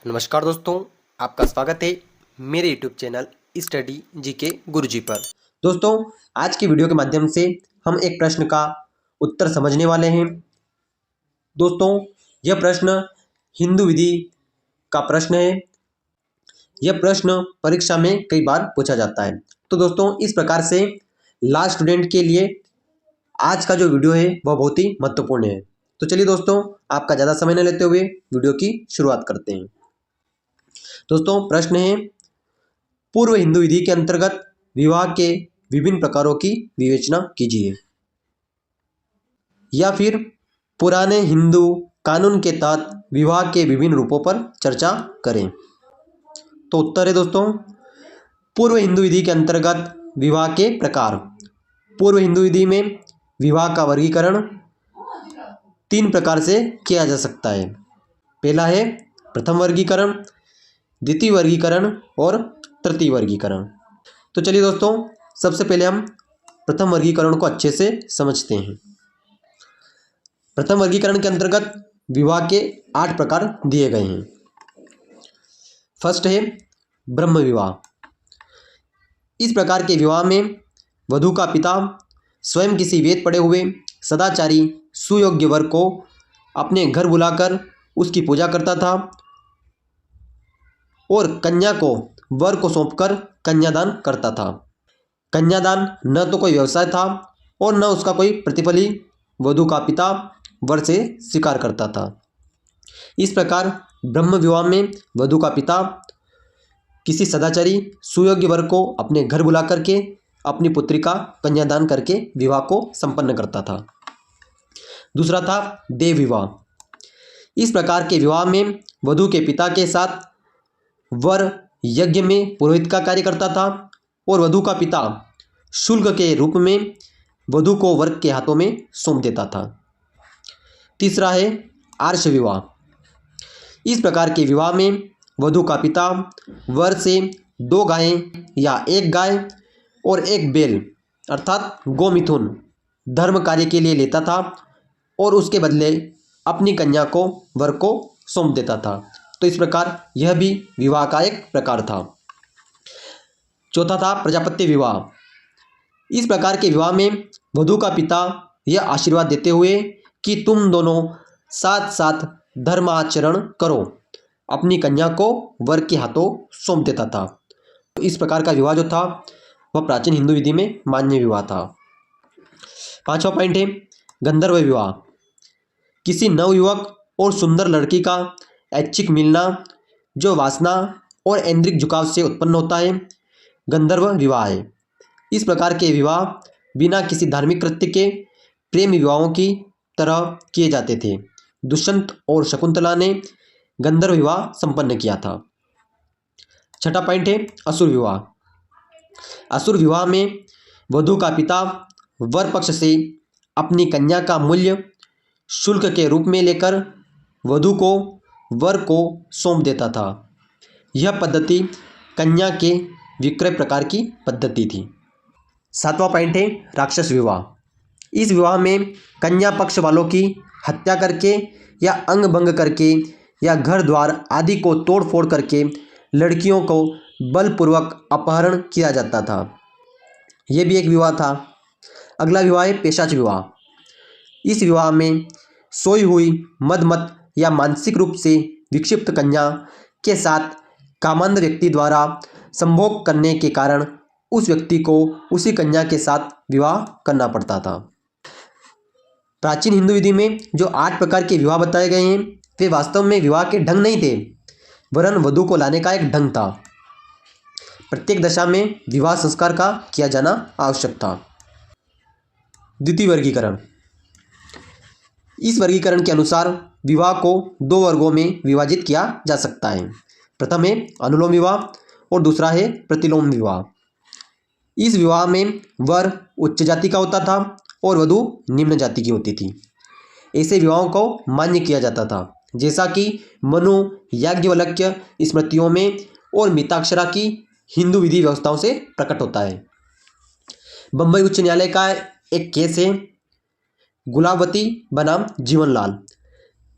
नमस्कार दोस्तों, आपका स्वागत है मेरे YouTube चैनल स्टडी जीके गुरुजी पर। दोस्तों, आज की वीडियो के माध्यम से हम एक प्रश्न का उत्तर समझने वाले हैं। दोस्तों, यह प्रश्न हिंदू विधि का प्रश्न है। यह प्रश्न परीक्षा में कई बार पूछा जाता है। तो दोस्तों, इस प्रकार से लॉ स्टूडेंट के लिए आज का जो वीडियो है वह बहुत ही महत्वपूर्ण है। तो चलिए दोस्तों, आपका ज़्यादा समय न लेते हुए वीडियो की शुरुआत करते हैं। दोस्तों, प्रश्न है, पूर्व हिंदू विधि के अंतर्गत विवाह के विभिन्न प्रकारों की विवेचना कीजिए, या फिर पुराने हिंदू कानून के तहत विवाह के विभिन्न रूपों पर चर्चा करें। तो उत्तर है दोस्तों, पूर्व हिंदू विधि के अंतर्गत विवाह के प्रकार। पूर्व हिंदू विधि में विवाह का वर्गीकरण 3 प्रकार से किया जा सकता है। पहला है प्रथम वर्गीकरण, द्वितीय वर्गीकरण और तृतीय वर्गीकरण। तो चलिए दोस्तों, सबसे पहले हम प्रथम वर्गीकरण को अच्छे से समझते हैं। प्रथम वर्गीकरण के अंतर्गत विवाह के 8 प्रकार दिए गए हैं। फर्स्ट है ब्रह्म विवाह। इस प्रकार के विवाह में वधू का पिता स्वयं किसी वेद पढ़े हुए सदाचारी सुयोग्य वर को अपने घर बुलाकर उसकी पूजा करता था और कन्या को वर को सौंपकर कन्यादान करता था। कन्यादान न तो कोई व्यवसाय था और न उसका कोई प्रतिफल ही वधू का पिता वर से स्वीकार करता था। इस प्रकार ब्रह्म विवाह में वधू का पिता किसी सदाचारी सुयोग्य वर को अपने घर बुला करके अपनी पुत्री का कन्यादान करके विवाह को संपन्न करता था। दूसरा था देव विवाह। इस प्रकार के विवाह में वधू के पिता के साथ वर यज्ञ में पुरोहित का कार्य करता था और वधू का पिता शुल्क के रूप में वधू को वर के हाथों में सौंप देता था। तीसरा है आर्ष विवाह। इस प्रकार के विवाह में वधू का पिता वर से 2 गायें या 1 गाय और 1 बैल अर्थात गोमिथुन धर्म कार्य के लिए लेता था और उसके बदले अपनी कन्या को वर को सौंप देता था। तो इस प्रकार यह भी विवाह का एक प्रकार था। चौथा था प्रजापत्य विवाह। इस प्रकार के विवाह में वधू का पिता यह आशीर्वाद देते हुए कि तुम दोनों साथ साथ धर्माचरण करो, अपनी कन्या को वर के हाथों सौंप देता था। तो इस प्रकार का विवाह जो था वह प्राचीन हिंदू विधि में मान्य विवाह था। 5वां पॉइंट है गंधर्व विवाह। किसी नवयुवक और सुंदर लड़की का ऐच्छिक मिलना जो वासना और ऐन्द्रिक झुकाव से उत्पन्न होता है, गंधर्व विवाह है। इस प्रकार के विवाह बिना किसी धार्मिक कृत्य के प्रेम विवाहों की तरह किए जाते थे। दुष्यंत और शकुंतला ने गंधर्व विवाह संपन्न किया था। 6वां पॉइंट है असुर विवाह। असुर विवाह में वधू का पिता वर पक्ष से अपनी कन्या का मूल्य शुल्क के रूप में लेकर वधू को वर को सौंप देता था। यह पद्धति कन्या के विक्रय प्रकार की पद्धति थी। 7वां पॉइंट है राक्षस विवाह। इस विवाह में कन्या पक्ष वालों की हत्या करके या अंग भंग करके या घर द्वार आदि को तोड़ फोड़ करके लड़कियों को बलपूर्वक अपहरण किया जाता था। यह भी एक विवाह था। अगला विवाह है पेशाच विवाह। इस विवाह में सोई हुई मदमत या मानसिक रूप से विक्षिप्त कन्या के साथ कामांध व्यक्ति द्वारा संभोग करने के कारण उस व्यक्ति को उसी कन्या के साथ विवाह करना पड़ता था। प्राचीन हिंदू विधि में जो 8 प्रकार के विवाह बताए गए हैं वे वास्तव में विवाह के ढंग नहीं थे, वरन वधू को लाने का एक ढंग था। प्रत्येक दशा में विवाह संस्कार का किया जाना आवश्यक था। द्वितीय वर्गीकरण। इस वर्गीकरण के अनुसार विवाह को 2 वर्गों में विभाजित किया जा सकता है। प्रथम है अनुलोम विवाह और दूसरा है प्रतिलोम विवाह। इस विवाह में वर उच्च जाति का होता था और वधू निम्न जाति की होती थी। ऐसे विवाहों को मान्य किया जाता था, जैसा कि मनु याज्ञवल्क्य स्मृतियों में और मिताक्षरा की हिंदू विधि व्यवस्थाओं से प्रकट होता है। बंबई उच्च न्यायालय का एक केस है गुलाबवती बनाम जीवनलाल।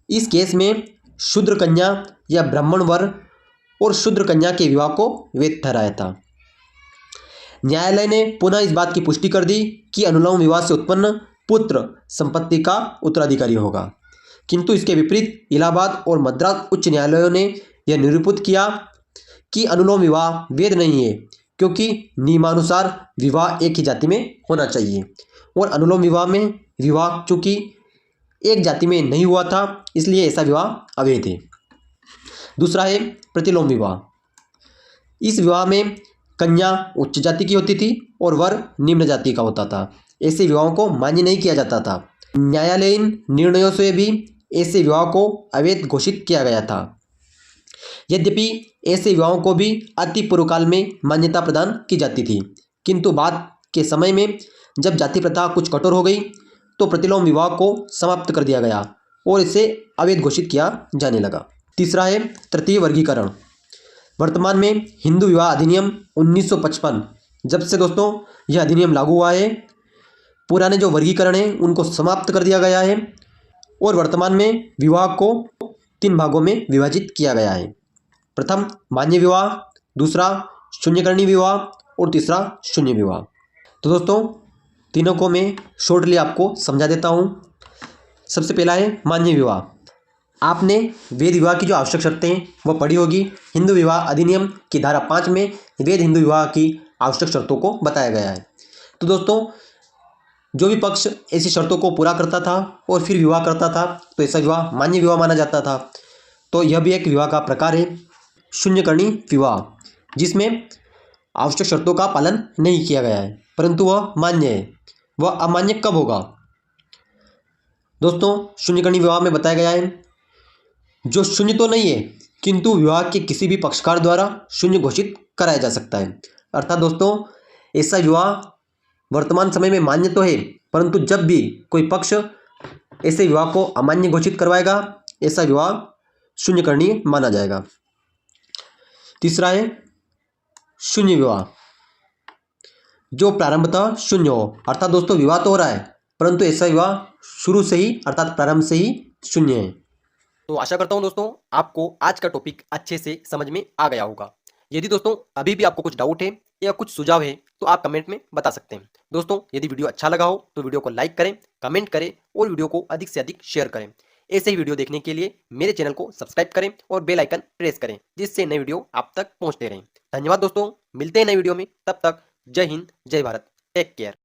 इस केस में शूद्र कन्या या ब्राह्मण वर और शूद्र कन्या के विवाह को वैध ठहराया था। न्यायालय ने पुनः इस बात की पुष्टि कर दी कि अनुलोम विवाह से उत्पन्न पुत्र संपत्ति का उत्तराधिकारी होगा, किंतु इसके विपरीत इलाहाबाद और मद्रास उच्च न्यायालयों ने यह निरूपित किया कि अनुलोम विवाह वैध नहीं है, क्योंकि नियमानुसार विवाह एक ही जाति में होना चाहिए और अनुलोम विवाह में विवाह चूंकि एक जाति में नहीं हुआ था, इसलिए ऐसा विवाह अवैध है। दूसरा है प्रतिलोम विवाह। इस विवाह में कन्या उच्च जाति की होती थी और वर निम्न जाति का होता था। ऐसे विवाहों को मान्य नहीं किया जाता था। न्यायालयीन निर्णयों से भी ऐसे विवाह को अवैध घोषित किया गया था। यद्यपि ऐसे विवाहों को भी अति पूर्व काल में मान्यता प्रदान की जाती थी, किंतु बाद के समय में जब जाति प्रथा कुछ कठोर हो गई तो प्रतिलोम विवाह को समाप्त कर दिया गया और इसे अवैध घोषित किया जाने लगा। तीसरा है तृतीय वर्गीकरण। वर्तमान में हिंदू विवाह अधिनियम 1955, जब से दोस्तों यह अधिनियम लागू हुआ है, पुराने जो वर्गीकरण है उनको समाप्त कर दिया गया है और वर्तमान में विवाह को 3 भागों में विभाजित किया गया है। प्रथम मान्य विवाह, दूसरा शून्यकर्णी विवाह और तीसरा शून्य विवाह। तो दोस्तों तीनों को मैं शॉर्टली आपको समझा देता हूँ। सबसे पहला है मान्य विवाह। आपने वैध विवाह की जो आवश्यक शर्तें हैं वह पढ़ी होगी। हिंदू विवाह अधिनियम की धारा 5 में वैध हिंदू विवाह की आवश्यक शर्तों को बताया गया है। तो दोस्तों जो भी पक्ष ऐसी शर्तों को पूरा करता था और फिर विवाह करता था तो ऐसा विवाह मान्य विवाह माना जाता था। तो यह भी एक विवाह का प्रकार है। शून्यकर्णी विवाह, जिसमें आवश्यक शर्तों का पालन नहीं किया गया है परंतु वह मान्य है। वह अमान्य कब होगा? दोस्तों शून्यकर्णी विवाह में बताया गया है जो शून्य तो नहीं है किंतु विवाह के किसी भी पक्षकार द्वारा शून्य घोषित कराया जा सकता है। अर्थात दोस्तों ऐसा विवाह वर्तमान समय में मान्य तो है परंतु जब भी कोई पक्ष ऐसे विवाह को अमान्य घोषित करवाएगा ऐसा विवाह शून्यकर्णी माना जाएगा। तीसरा है शून्य विवाह, जो प्रारंभतः शून्य हो। अर्थात दोस्तों विवाह तो हो रहा है परंतु ऐसा विवाह शुरू से ही अर्थात प्रारंभ से ही शून्य है। तो आशा करता हूं दोस्तों आपको आज का टॉपिक अच्छे से समझ में आ गया होगा। यदि दोस्तों अभी भी आपको कुछ डाउट है या कुछ सुझाव है तो आप कमेंट में बता सकते हैं। दोस्तों यदि वीडियो अच्छा लगा हो तो वीडियो को लाइक करें, कमेंट करें और वीडियो को अधिक से अधिक शेयर करें। ऐसे ही वीडियो देखने के लिए मेरे चैनल को सब्सक्राइब करें और बेल आइकन प्रेस करें, जिससे नई वीडियो आप तक पहुंचते रहें। धन्यवाद दोस्तों, मिलते हैं नई वीडियो में। तब तक जय हिंद, जय भारत, टेक केयर।